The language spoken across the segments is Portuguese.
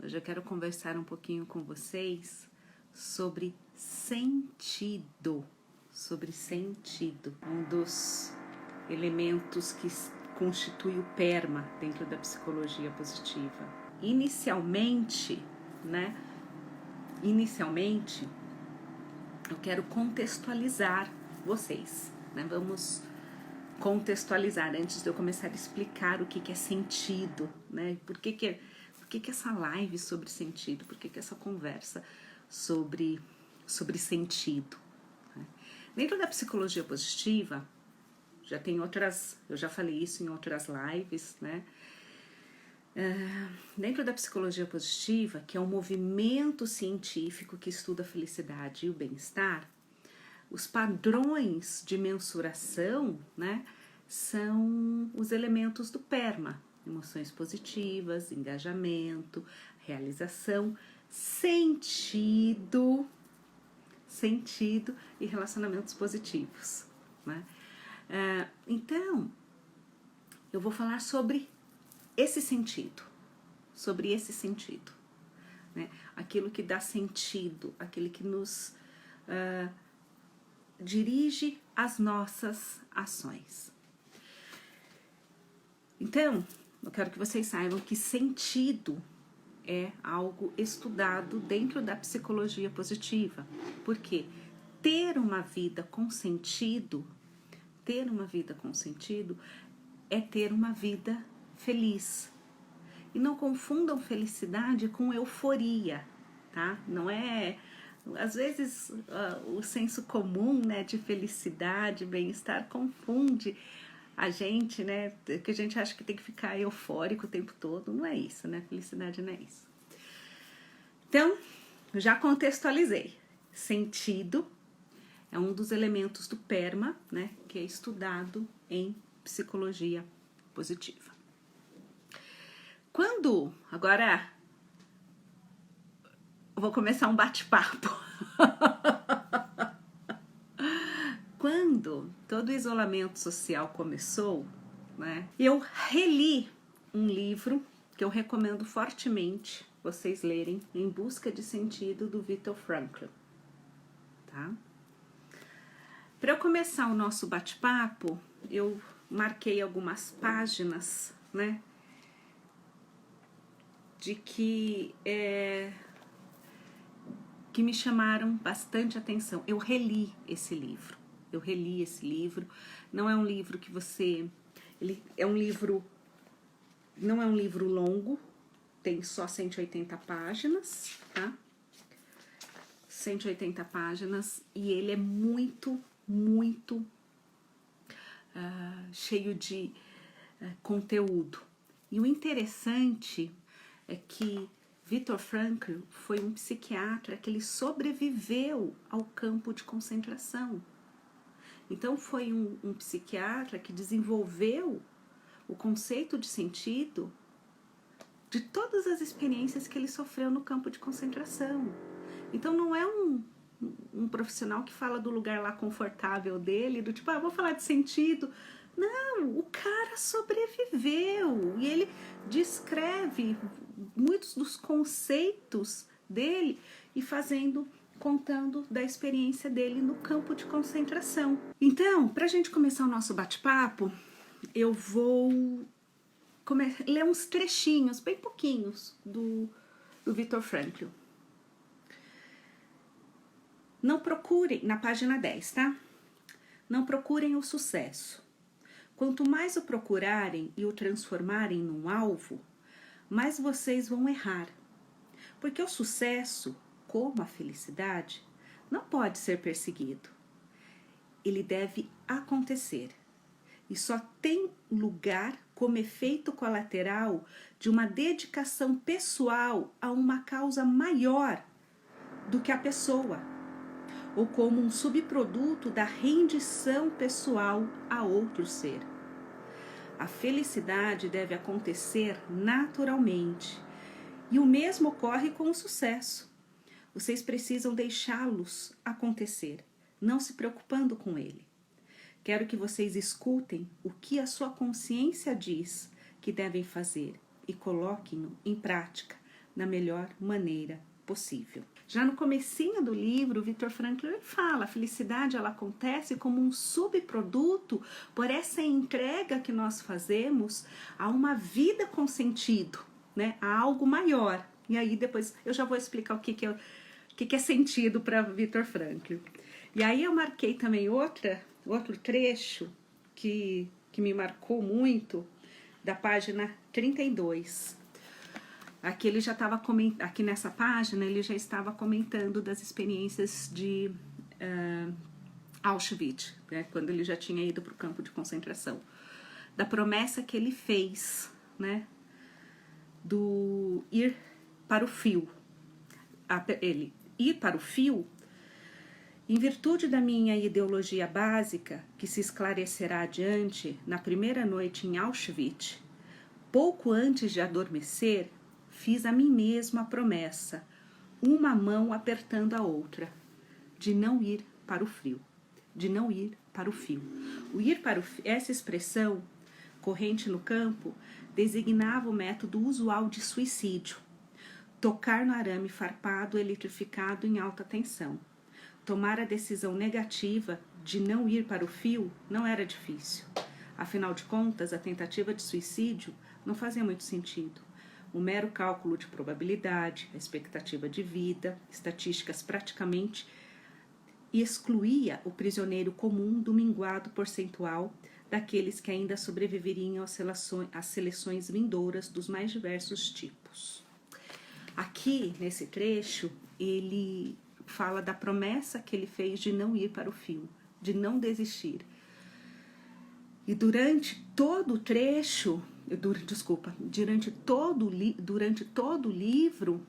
Hoje eu quero conversar um pouquinho com vocês sobre sentido. Um dos elementos que constitui o PERMA dentro da psicologia positiva. Inicialmente, eu quero contextualizar vocês, Vamos contextualizar antes de eu começar a explicar o que é sentido, Por que essa live sobre sentido? Por que essa conversa sobre sentido? Dentro da psicologia positiva, eu já falei isso em outras lives, Dentro da psicologia positiva, que é um movimento científico que estuda a felicidade e o bem-estar, os padrões de mensuração, são os elementos do PERMA: emoções positivas, engajamento, realização, sentido e relacionamentos positivos, Então, eu vou falar sobre esse sentido, aquilo que dá sentido, aquele que nos dirige as nossas ações. Então, eu quero que vocês saibam que sentido é algo estudado dentro da psicologia positiva, porque ter uma vida com sentido é ter uma vida feliz. E não confundam felicidade com euforia, tá? Não é... Às vezes o senso comum, de felicidade, bem-estar confunde a gente, que a gente acha que tem que ficar eufórico o tempo todo. Não é isso, Felicidade não é isso. Então, já contextualizei. Sentido é um dos elementos do PERMA, que é estudado em psicologia positiva. Agora, eu vou começar um bate-papo. Quando todo o isolamento social começou, eu reli um livro que eu recomendo fortemente vocês lerem, Em Busca de Sentido, do Viktor Frankl, tá? Para eu começar o nosso bate-papo, eu marquei algumas páginas, de que me chamaram bastante atenção. Eu reli esse livro. Não é um livro que você... Não é um livro longo, tem só 180 páginas, tá? 180 páginas, e ele é muito cheio de conteúdo. E o interessante é que Viktor Frankl foi um psiquiatra que ele sobreviveu ao campo de concentração. Então foi um psiquiatra que desenvolveu o conceito de sentido de todas as experiências que ele sofreu no campo de concentração. Então não é um profissional que fala do lugar lá confortável dele, do tipo, vou falar de sentido. Não, o cara sobreviveu e ele descreve muitos dos conceitos dele e contando da experiência dele no campo de concentração. Então, para a gente começar o nosso bate-papo, eu vou ler uns trechinhos, bem pouquinhos, do Viktor Frankl. Não procurem, na página 10, tá? Não procurem o sucesso. Quanto mais o procurarem e o transformarem num alvo, mais vocês vão errar. Porque o sucesso, como a felicidade, não pode ser perseguido. Ele deve acontecer. E só tem lugar como efeito colateral de uma dedicação pessoal a uma causa maior do que a pessoa, ou como um subproduto da rendição pessoal a outro ser. A felicidade deve acontecer naturalmente, e o mesmo ocorre com o sucesso. Vocês precisam deixá-los acontecer, não se preocupando com ele. Quero que vocês escutem o que a sua consciência diz que devem fazer e coloquem-no em prática, na melhor maneira possível. Já no comecinho do livro, Viktor Frankl fala: a felicidade ela acontece como um subproduto por essa entrega que nós fazemos a uma vida com sentido, né? A algo maior. E aí depois eu já vou explicar o que é sentido para Viktor Frankl. E aí eu marquei também outro trecho que me marcou muito, da página 32. Aqui ele já estava aqui nessa página ele já estava comentando das experiências de Auschwitz, né, quando ele já tinha ido para o campo de concentração, da promessa que ele fez, né, do ir para o fio. Ele ir para o fio, em virtude da minha ideologia básica, que se esclarecerá adiante na primeira noite em Auschwitz, pouco antes de adormecer, fiz a mim mesmo a promessa, uma mão apertando a outra, de não ir para o fio, de não ir para o fio. O ir para o fio, essa expressão corrente no campo, designava o método usual de suicídio, tocar no arame farpado eletrificado em alta tensão. Tomar a decisão negativa de não ir para o fio não era difícil. Afinal de contas, a tentativa de suicídio não fazia muito sentido. O mero cálculo de probabilidade, a expectativa de vida, estatísticas praticamente excluía o prisioneiro comum do minguado percentual daqueles que ainda sobreviveriam às seleções vindouras dos mais diversos tipos. Aqui, nesse trecho, ele fala da promessa que ele fez de não ir para o fio, de não desistir. E durante todo o trecho, durante todo o livro,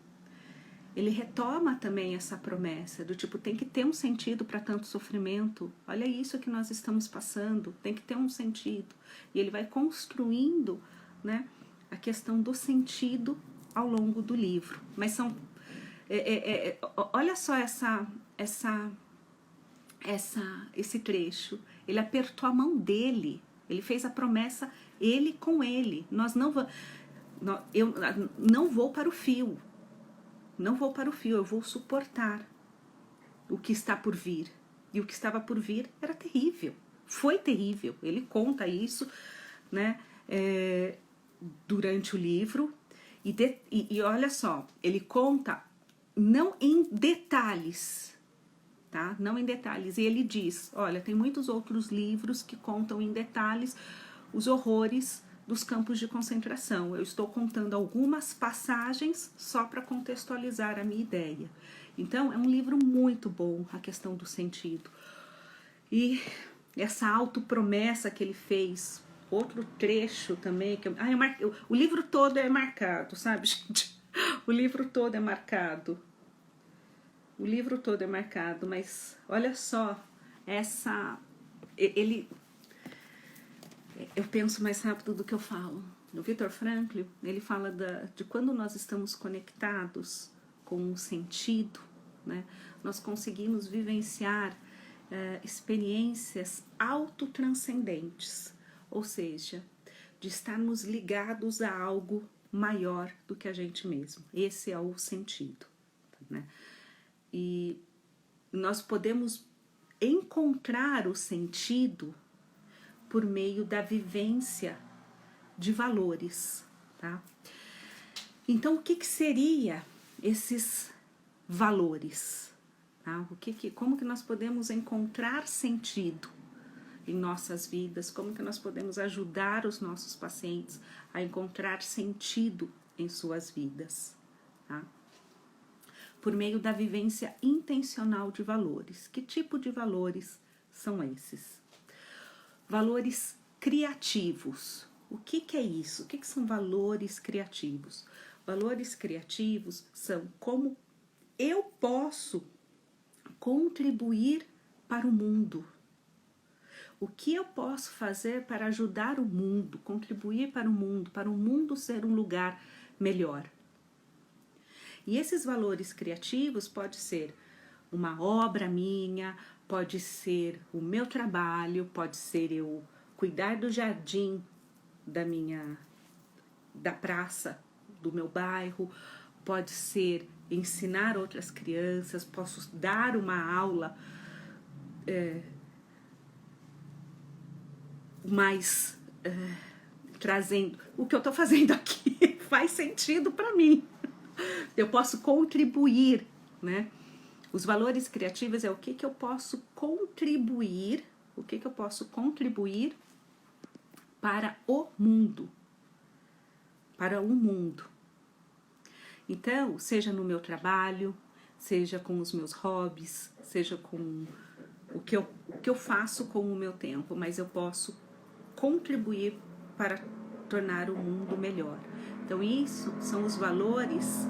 ele retoma também essa promessa do tipo, tem que ter um sentido para tanto sofrimento. Olha isso que nós estamos passando, tem que ter um sentido. E ele vai construindo, né, a questão do sentido ao longo do livro. Mas são olha só esse trecho. Ele apertou a mão dele, ele fez a promessa, ele com ele. Eu não vou para o fio, eu vou suportar o que está por vir. E o que estava por vir era terrível, foi terrível. Ele conta isso, né, durante o livro. E olha só, ele conta não em detalhes, tá? Não em detalhes. E ele diz, olha, tem muitos outros livros que contam em detalhes os horrores dos campos de concentração. Eu estou contando algumas passagens só para contextualizar a minha ideia. Então, é um livro muito bom, a questão do sentido. E essa autopromessa que ele fez, outro trecho também, o livro todo é marcado, sabe, gente? O livro todo é marcado. O livro todo é marcado, mas olha só, eu penso mais rápido do que eu falo. O Viktor Frankl, ele fala de quando nós estamos conectados com um sentido, né, nós conseguimos vivenciar experiências autotranscendentes, ou seja, de estarmos ligados a algo maior do que a gente mesmo. Esse é o sentido, né? E nós podemos encontrar o sentido por meio da vivência de valores, tá? Então, o que seria esses valores? Tá? Como que nós podemos encontrar sentido em nossas vidas? Como que nós podemos ajudar os nossos pacientes a encontrar sentido em suas vidas? Tá? Por meio da vivência intencional de valores. Que tipo de valores são esses? Valores criativos. O que é isso? O que são valores criativos? Valores criativos são como eu posso contribuir para o mundo. O que eu posso fazer para ajudar o mundo, contribuir para o mundo ser um lugar melhor. E esses valores criativos pode ser uma obra minha, pode ser o meu trabalho, pode ser eu cuidar do jardim da praça, do meu bairro, pode ser ensinar outras crianças, posso dar uma aula mais trazendo o que eu estou fazendo aqui faz sentido para mim. Eu posso contribuir, né? Os valores criativos é o que eu posso contribuir, para o mundo, Então, seja no meu trabalho, seja com os meus hobbies, seja com o que eu faço com o meu tempo, mas eu posso contribuir para tornar o mundo melhor. Então, isso são os valores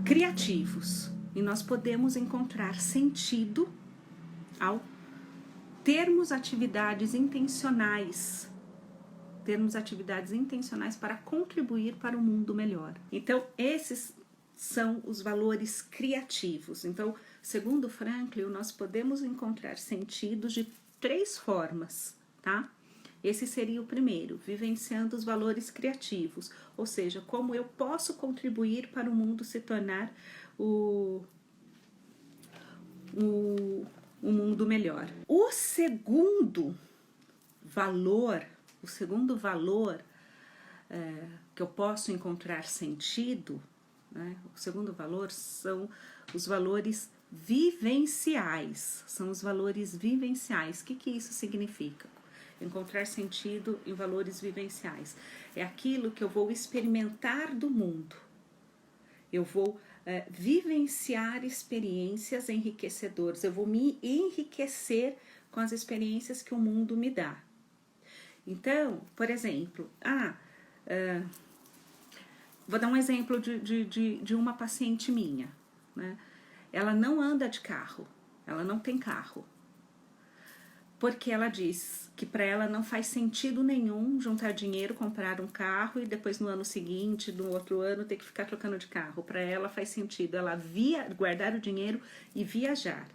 criativos. E nós podemos encontrar sentido ao termos atividades intencionais para contribuir para um mundo melhor. Então, esses são os valores criativos. Então, segundo Franklin, nós podemos encontrar sentidos de 3 formas, tá? Esse seria o primeiro, vivenciando os valores criativos, ou seja, como eu posso contribuir para o mundo se tornar o mundo melhor. O segundo valor que eu posso encontrar sentido, né? O segundo valor são os valores vivenciais. O que isso significa? Encontrar sentido em valores vivenciais. É aquilo que eu vou experimentar do mundo. Eu vou vivenciar experiências enriquecedoras. Eu vou me enriquecer com as experiências que o mundo me dá. Então, por exemplo, vou dar um exemplo de uma paciente minha, né? Ela não anda de carro, ela não tem carro. Porque ela diz que para ela não faz sentido nenhum juntar dinheiro, comprar um carro e depois no ano seguinte, no outro ano, ter que ficar trocando de carro. Para ela faz sentido ela guardar o dinheiro e viajar.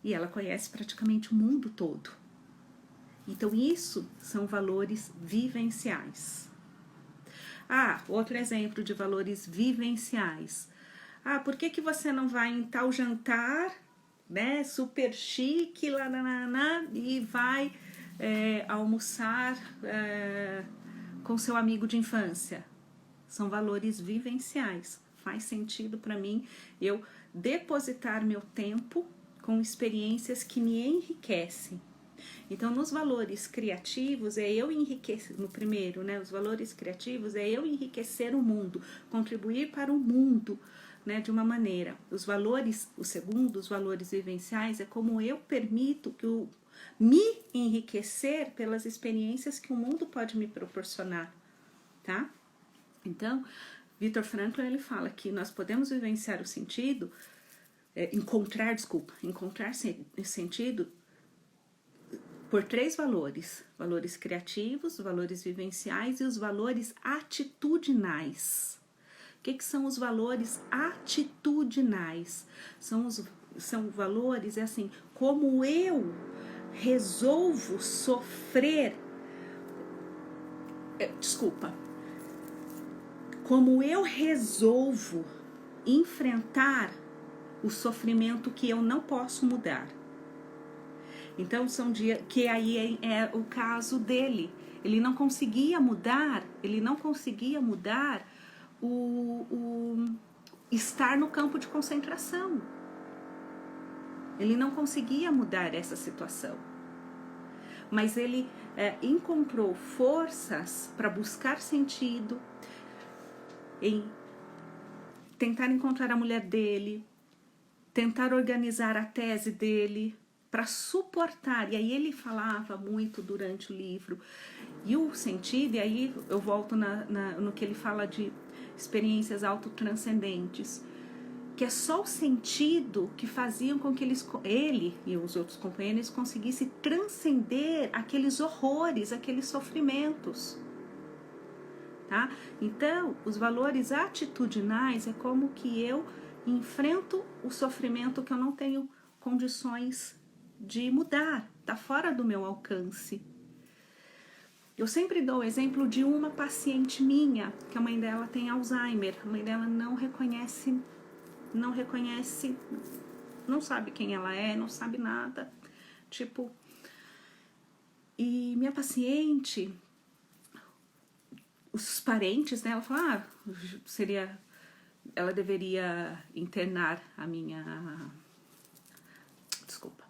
E ela conhece praticamente o mundo todo. Então isso são valores vivenciais. Outro exemplo de valores vivenciais. Por que você não vai em tal jantar, né, super chique, e vai almoçar com seu amigo de infância? São valores vivenciais. Faz sentido para mim eu depositar meu tempo com experiências que me enriquecem. Então, nos valores criativos, eu enriquecer, no primeiro, né, os valores criativos eu enriquecer o mundo, contribuir para o mundo, né, de uma maneira. O segundo, os valores vivenciais, é como eu permito me enriquecer pelas experiências que o mundo pode me proporcionar, tá? Então, Viktor Frankl, ele fala que nós podemos vivenciar o sentido, encontrar sentido por 3 valores: valores criativos, valores vivenciais e os valores atitudinais. O que são os valores atitudinais? São valores, assim, como eu resolvo sofrer, como eu resolvo enfrentar o sofrimento que eu não posso mudar. Então, que aí é o caso dele. Ele não conseguia mudar o estar no campo de concentração. Ele não conseguia mudar essa situação. Mas ele encontrou forças para buscar sentido, em tentar encontrar a mulher dele, tentar organizar a tese dele, para suportar. E aí ele falava muito durante o livro. E o sentido, e aí eu volto no que ele fala de experiências autotranscendentes, que é só o sentido que faziam com que ele e os outros companheiros conseguissem transcender aqueles horrores, aqueles sofrimentos. Tá? Então, os valores atitudinais é como que eu enfrento o sofrimento que eu não tenho condições de mudar, está fora do meu alcance. Eu sempre dou o exemplo de uma paciente minha, que a mãe dela tem Alzheimer. A mãe dela não reconhece, não sabe quem ela é, não sabe nada. Tipo, e minha paciente, os parentes dela falaram, ela deveria internar a minha, desculpa,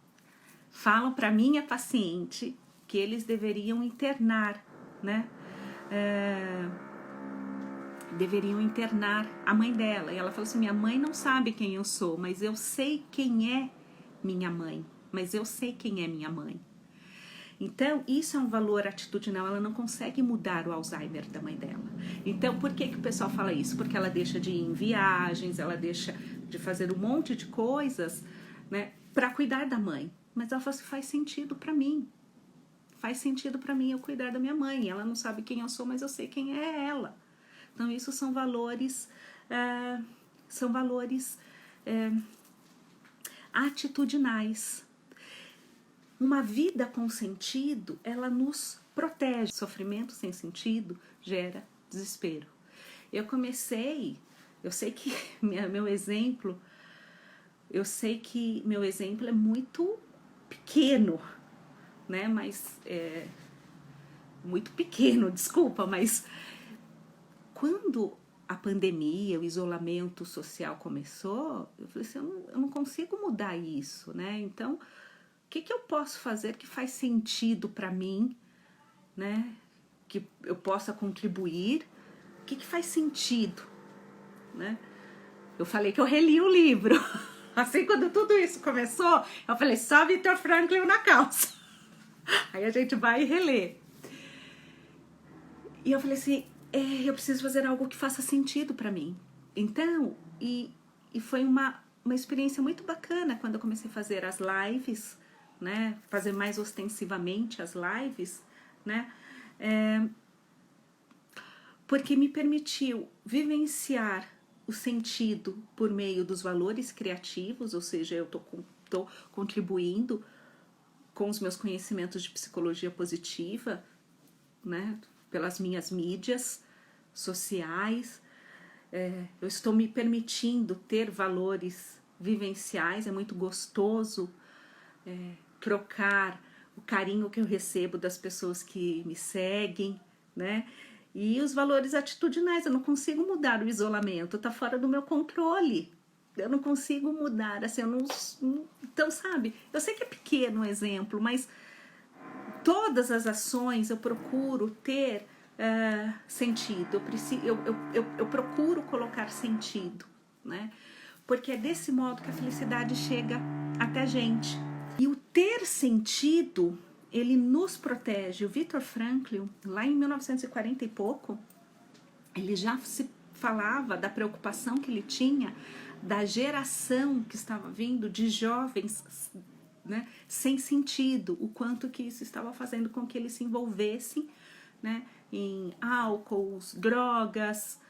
falam para minha paciente que eles deveriam internar, né, deveriam internar a mãe dela, e ela falou assim, minha mãe não sabe quem eu sou, mas eu sei quem é minha mãe, mas eu sei quem é minha mãe. Então, isso é um valor atitudinal, ela não consegue mudar o Alzheimer da mãe dela. Então, por que o pessoal fala isso? Porque ela deixa de ir em viagens, ela deixa de fazer um monte de coisas, né, para cuidar da mãe. Mas ela fala assim, faz sentido para mim. Faz sentido para mim eu cuidar da minha mãe. Ela não sabe quem eu sou, mas eu sei quem é ela. Então, isso são valores, atitudinais. Uma vida com sentido, ela nos protege. Sofrimento sem sentido gera desespero. Eu sei que meu exemplo é muito pequeno, né? Mas muito pequeno, desculpa, mas quando a pandemia, o isolamento social começou, eu falei assim, eu não consigo mudar isso, né? Então, o que eu posso fazer que faz sentido para mim, né? Que eu possa contribuir? O que faz sentido, né? Eu falei que eu reli o livro. Assim, quando tudo isso começou, eu falei, só Viktor Frankl na calça. Aí a gente vai e relê. E eu falei assim, eu preciso fazer algo que faça sentido para mim. Então, e foi uma experiência muito bacana quando eu comecei a fazer as lives, né, fazer mais ostensivamente as lives, né, porque me permitiu vivenciar o sentido por meio dos valores criativos, ou seja, eu tô contribuindo com os meus conhecimentos de psicologia positiva, né, pelas minhas mídias sociais, eu estou me permitindo ter valores vivenciais, é muito gostoso trocar o carinho que eu recebo das pessoas que me seguem, né? E os valores atitudinais, eu não consigo mudar o isolamento, tá fora do meu controle. Eu não consigo mudar, assim, então, sabe, eu sei que é pequeno o exemplo, mas todas as ações eu procuro ter sentido, eu procuro colocar sentido, né? Porque é desse modo que a felicidade chega até a gente. E o ter sentido, ele nos protege. O Viktor Frankl, lá em 1940 e pouco, ele já se falava da preocupação que ele tinha da geração que estava vindo de jovens, né, sem sentido, o quanto que isso estava fazendo com que eles se envolvessem, né, em álcool, drogas,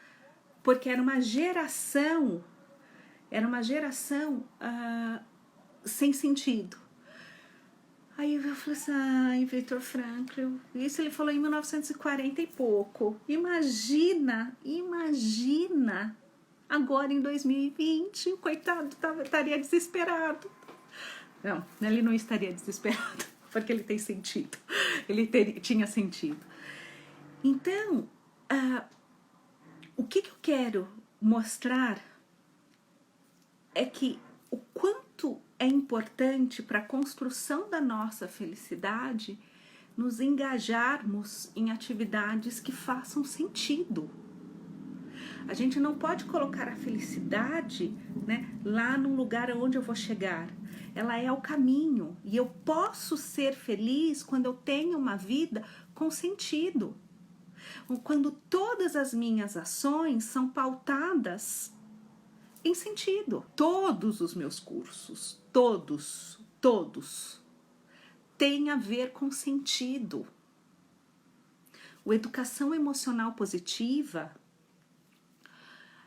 porque era uma geração sem sentido. Aí eu falei assim, ai, Viktor Frankl, isso ele falou em 1940 e pouco. Imagina, agora em 2020, o coitado estaria desesperado. Não, ele não estaria desesperado, porque ele tem sentido. Ele tinha sentido. Então, o que eu quero mostrar é que o quanto é importante para a construção da nossa felicidade nos engajarmos em atividades que façam sentido. A gente não pode colocar a felicidade, né, lá num lugar onde eu vou chegar. Ela é o caminho e eu posso ser feliz quando eu tenho uma vida com sentido. Quando todas as minhas ações são pautadas em sentido. Todos os meus cursos, todos, têm a ver com sentido. O Educação Emocional Positiva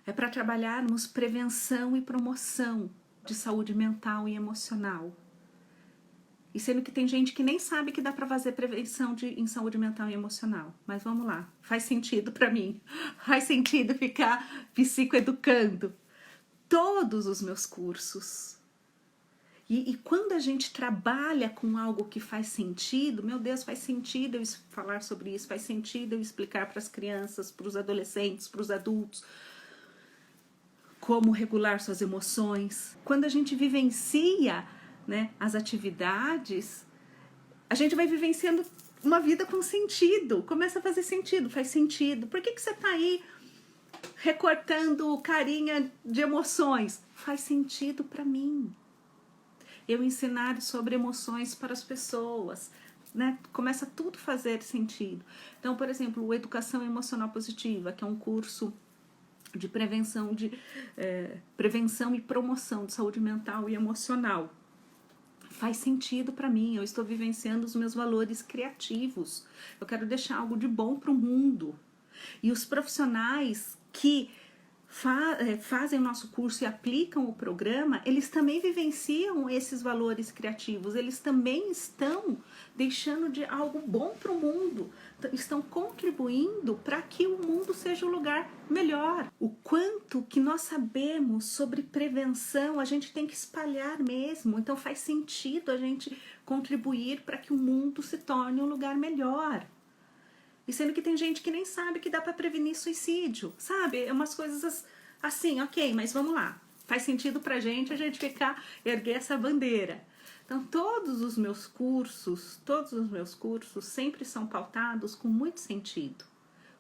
é para trabalharmos prevenção e promoção de saúde mental e emocional. E sendo que tem gente que nem sabe que dá para fazer prevenção em saúde mental e emocional. Mas vamos lá, faz sentido para mim. Faz sentido ficar psicoeducando. Todos os meus cursos. E quando a gente trabalha com algo que faz sentido, meu Deus, faz sentido eu falar sobre isso, faz sentido eu explicar para as crianças, para os adolescentes, para os adultos, como regular suas emoções. Quando a gente vivencia, né, as atividades, a gente vai vivenciando uma vida com sentido, começa a fazer sentido, faz sentido. Por que você está aí recortando carinha de emoções? Faz sentido para mim. Eu ensinar sobre emoções para as pessoas, né? Começa tudo a fazer sentido. Então, por exemplo, o Educação Emocional Positiva, que é um curso de prevenção e promoção de saúde mental e emocional. Faz sentido para mim, eu estou vivenciando os meus valores criativos. Eu quero deixar algo de bom para o mundo. E os profissionais que fazem o nosso curso e aplicam o programa, eles também vivenciam esses valores criativos, eles também estão deixando de algo bom para o mundo, estão contribuindo para que o mundo seja um lugar melhor. O quanto que nós sabemos sobre prevenção, a gente tem que espalhar mesmo, então faz sentido a gente contribuir para que o mundo se torne um lugar melhor. E sendo que tem gente que nem sabe que dá para prevenir suicídio, sabe? É umas coisas assim, ok, mas vamos lá. Faz sentido pra gente a gente erguer essa bandeira. Então, todos os meus cursos sempre são pautados com muito sentido.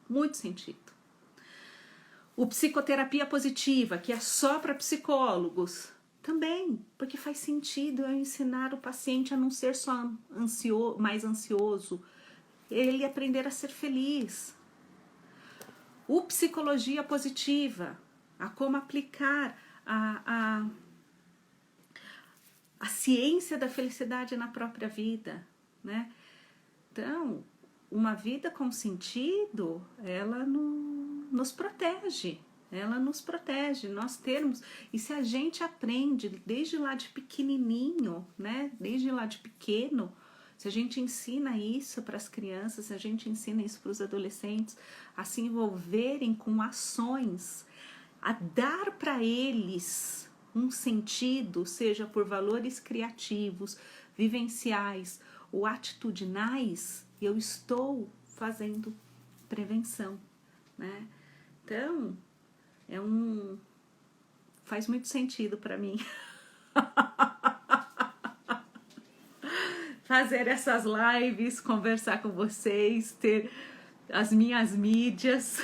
Muito sentido. O Psicoterapia Positiva, que é só para psicólogos, também, porque faz sentido eu ensinar o paciente a não ser só mais ansioso, ele aprender a ser feliz. O Psicologia Positiva, a como aplicar a ciência da felicidade na própria vida, né? Então, uma vida com sentido, ela nos protege, nós termos, e se a gente aprende desde lá de pequenininho, né? Desde lá de pequeno, se a gente ensina isso para as crianças, se a gente ensina isso para os adolescentes, a se envolverem com ações, a dar para eles um sentido, seja por valores criativos, vivenciais ou atitudinais, eu estou fazendo prevenção, né? Então, faz muito sentido para mim. Fazer essas lives, conversar com vocês, ter as minhas mídias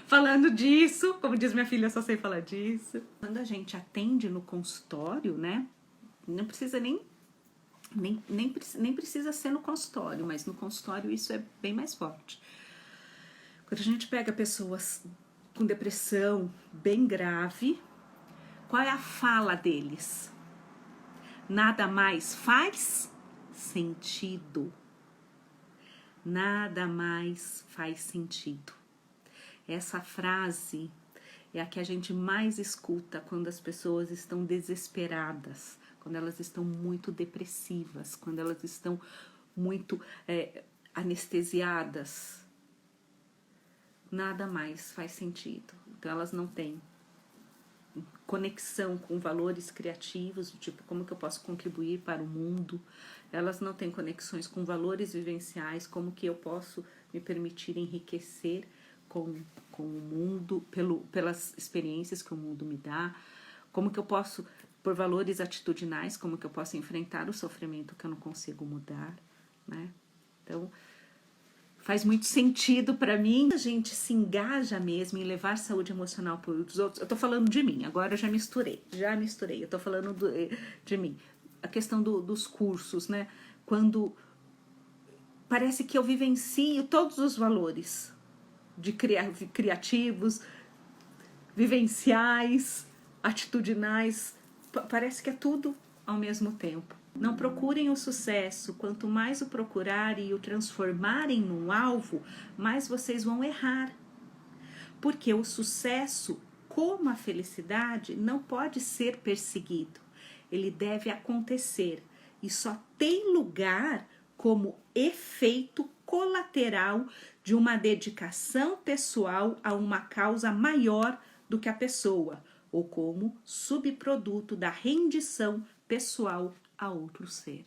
falando disso, como diz minha filha, eu só sei falar disso. Quando a gente atende no consultório, né, não precisa nem precisa ser no consultório, mas no consultório isso é bem mais forte. Quando a gente pega pessoas com depressão bem grave, qual é a fala deles? Nada mais faz sentido. Nada mais faz sentido. Essa frase é a que a gente mais escuta quando as pessoas estão desesperadas, quando elas estão muito depressivas, quando elas estão muito anestesiadas. Nada mais faz sentido. Então elas não têm conexão com valores criativos, tipo, como que eu posso contribuir para o mundo. Elas não têm conexões com valores vivenciais, como que eu posso me permitir enriquecer com o mundo, pelas experiências que o mundo me dá, como que eu posso, por valores atitudinais, como que eu posso enfrentar o sofrimento que eu não consigo mudar, né? Então, faz muito sentido para mim. A gente se engaja mesmo em levar saúde emocional para os outros. Eu tô falando de mim, agora eu já misturei. Eu tô falando de mim. A questão dos cursos, né? Quando parece que eu vivencio todos os valores de criativos, vivenciais, atitudinais, parece que é tudo ao mesmo tempo. Não procurem o sucesso, quanto mais o procurarem e o transformarem num alvo, mais vocês vão errar. Porque o sucesso, como a felicidade, não pode ser perseguido. Ele deve acontecer, e só tem lugar como efeito colateral de uma dedicação pessoal a uma causa maior do que a pessoa, ou como subproduto da rendição pessoal a outro ser.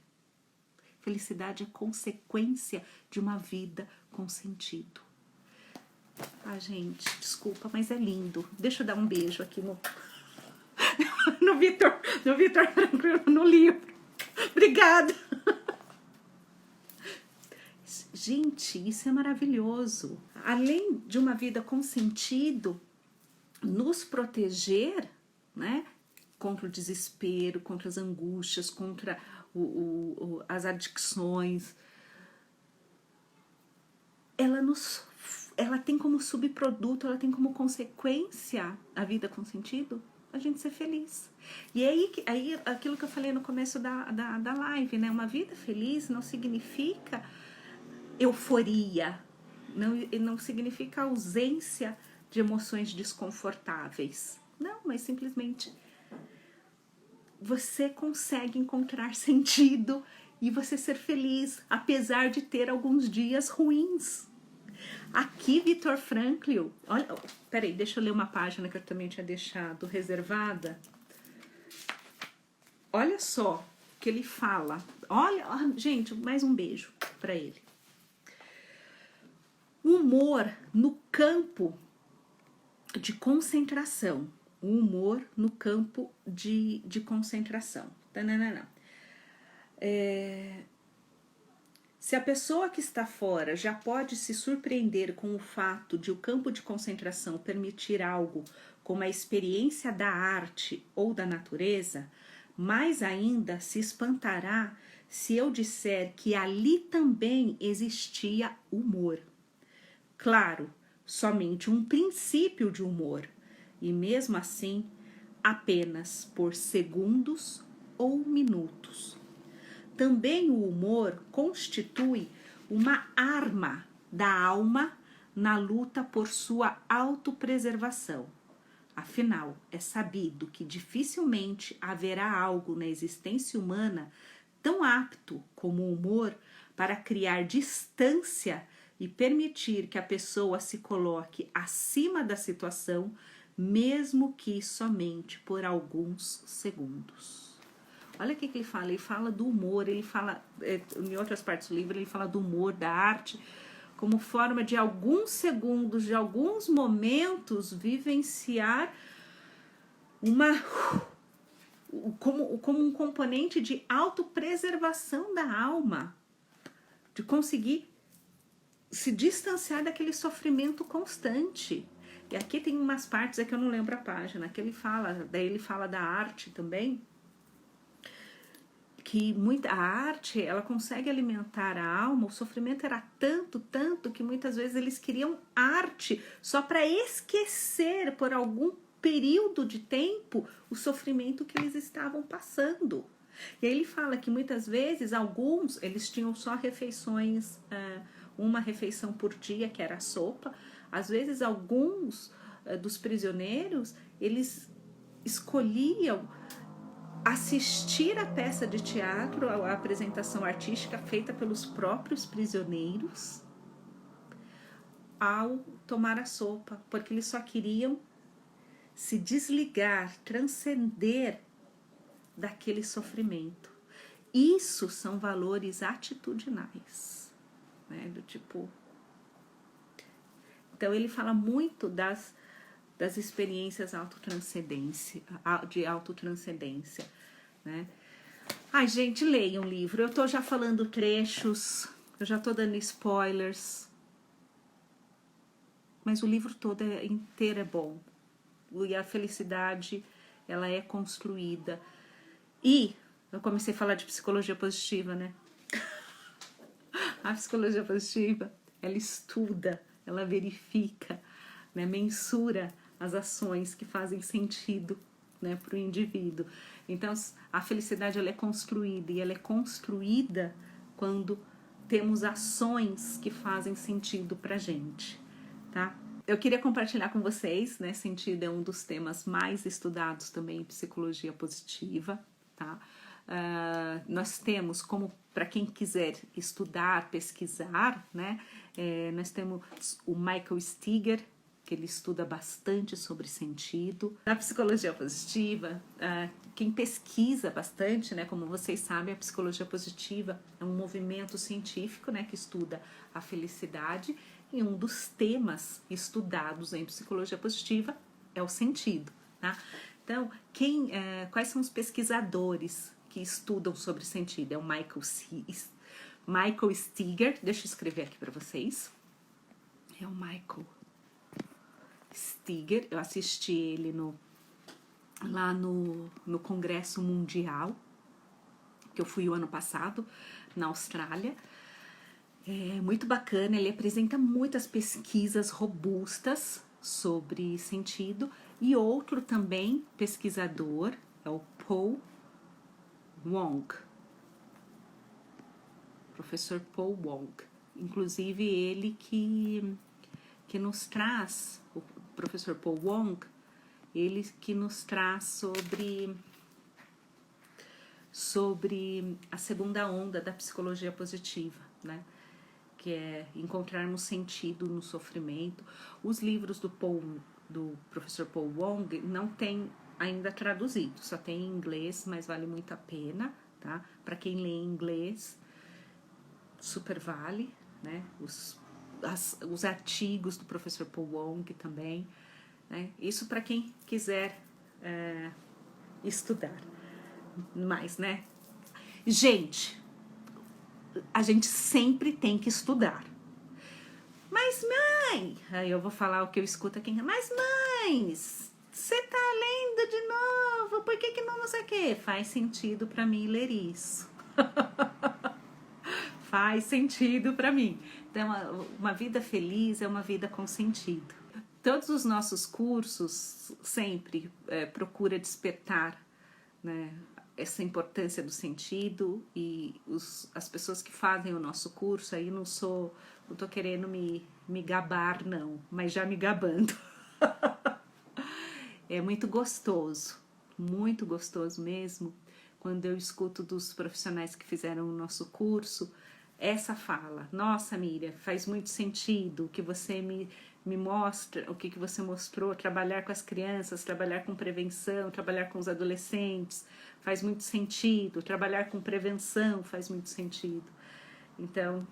Felicidade é consequência de uma vida com sentido. Ah, gente, desculpa, mas é lindo. Deixa eu dar um beijo aqui no Vitor Frankl, no livro. Obrigada. Gente, isso é maravilhoso. Além de uma vida com sentido, nos proteger, né, contra o desespero, contra as angústias, contra as adicções, ela tem como subproduto, ela tem como consequência a vida com sentido, a gente ser feliz. E aí aquilo que eu falei no começo da live, né? Uma vida feliz não significa euforia, não significa ausência de emoções desconfortáveis. Não, mas simplesmente você consegue encontrar sentido e você ser feliz, apesar de ter alguns dias ruins. Aqui, Vitor Frankl, olha, peraí, deixa eu ler uma página que eu também tinha deixado reservada. Olha só o que ele fala. Olha, gente, mais um beijo para ele. O humor no campo de concentração. O humor no campo de concentração. Se a pessoa que está fora já pode se surpreender com o fato de o campo de concentração permitir algo como a experiência da arte ou da natureza, mais ainda se espantará se eu disser que ali também existia humor. Claro, somente um princípio de humor, e mesmo assim, apenas por segundos ou minutos. Também o humor constitui uma arma da alma na luta por sua autopreservação. Afinal, é sabido que dificilmente haverá algo na existência humana tão apto como o humor para criar distância e permitir que a pessoa se coloque acima da situação, mesmo que somente por alguns segundos. Olha o que ele fala do humor, ele fala, em outras partes do livro, ele fala do humor, da arte, como forma de alguns segundos, de alguns momentos, vivenciar como um componente de autopreservação da alma, de conseguir se distanciar daquele sofrimento constante. E aqui tem umas partes, é que eu não lembro a página, que ele fala, daí ele fala da arte também, que a arte, ela consegue alimentar a alma. O sofrimento era tanto que muitas vezes eles queriam arte só para esquecer por algum período de tempo o sofrimento que eles estavam passando. E aí ele fala que muitas vezes alguns, eles tinham só refeições, uma refeição por dia, que era a sopa. Às vezes alguns dos prisioneiros, eles escolhiam assistir a peça de teatro, a apresentação artística feita pelos próprios prisioneiros, ao tomar a sopa, porque eles só queriam se desligar, transcender daquele sofrimento. Isso são valores atitudinais, né? Do tipo. Então ele fala muito das experiências de autotranscendência, né? Ai, gente, leiam o livro. Eu tô já falando trechos, eu já tô dando spoilers, mas o livro todo inteiro é bom. E a felicidade, ela é construída. E eu comecei a falar de psicologia positiva, né? A psicologia positiva, ela estuda, ela verifica, né, mensura as ações que fazem sentido, né, para o indivíduo. Então, a felicidade, ela é construída, e ela é construída quando temos ações que fazem sentido para a gente, tá? Eu queria compartilhar com vocês, né, sentido é um dos temas mais estudados também em psicologia positiva, tá? nós temos, como para quem quiser estudar, pesquisar, né? Nós temos o Michael Steger, que ele estuda bastante sobre sentido. Na psicologia positiva, quem pesquisa bastante, né, como vocês sabem, a psicologia positiva é um movimento científico, né, que estuda a felicidade, e um dos temas estudados em psicologia positiva é o sentido, tá? Então, quais são os pesquisadores que estudam sobre sentido? É o Michael Steger, deixa eu escrever aqui para vocês. É o Michael Steger, eu assisti ele lá no Congresso Mundial, que eu fui o ano passado, na Austrália. É muito bacana, ele apresenta muitas pesquisas robustas sobre sentido. E outro também pesquisador é o Paul Wong, professor Paul Wong. Inclusive ele que nos traz, o professor Paul Wong, ele que nos traz sobre a segunda onda da psicologia positiva, né? Que é encontrarmos sentido no sofrimento. Os livros do professor Paul Wong não tem ainda traduzido, só tem em inglês, mas vale muito a pena, tá? Para quem lê em inglês, super vale, né? Os artigos do professor Paul Wong também, né? Isso para quem quiser estudar mais, né? Gente, a gente sempre tem que estudar. Mas mãe, aí eu vou falar o que eu escuto aqui, mas mãe, você tá lendo de novo, por que não sei o quê? Faz sentido para mim ler isso. Faz sentido para mim. Então, uma vida feliz é uma vida com sentido. Todos os nossos cursos sempre procura despertar, né, essa importância do sentido, e as pessoas que fazem o nosso curso, aí não tô querendo me gabar não, mas já me gabando. É muito gostoso mesmo, quando eu escuto dos profissionais que fizeram o nosso curso, essa fala: nossa, Miriam, faz muito sentido o que você me mostra, o que você mostrou, trabalhar com as crianças, trabalhar com prevenção, trabalhar com os adolescentes, faz muito sentido, trabalhar com prevenção faz muito sentido. Então,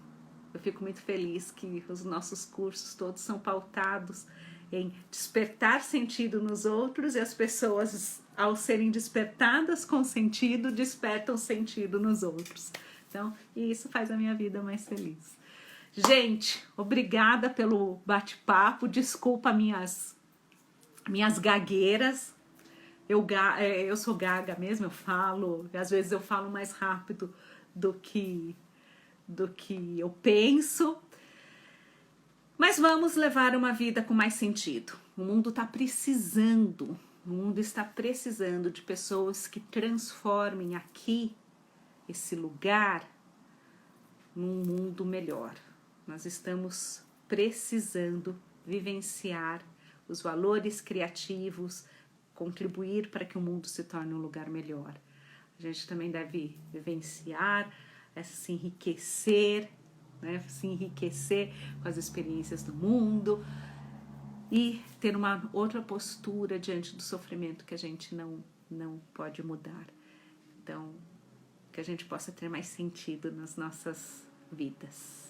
eu fico muito feliz que os nossos cursos todos são pautados em despertar sentido nos outros, e as pessoas, ao serem despertadas com sentido, despertam sentido nos outros. Então, isso faz a minha vida mais feliz. Gente, obrigada pelo bate-papo, desculpa minhas gagueiras. Eu sou gaga mesmo, às vezes eu falo mais rápido do que eu penso. Mas vamos levar uma vida com mais sentido. O mundo está precisando de pessoas que transformem aqui, esse lugar, num mundo melhor. Nós estamos precisando vivenciar os valores criativos, contribuir para que o mundo se torne um lugar melhor. A gente também deve vivenciar, se enriquecer, né? Se enriquecer com as experiências do mundo e ter uma outra postura diante do sofrimento que a gente não pode mudar. Então, que a gente possa ter mais sentido nas nossas vidas.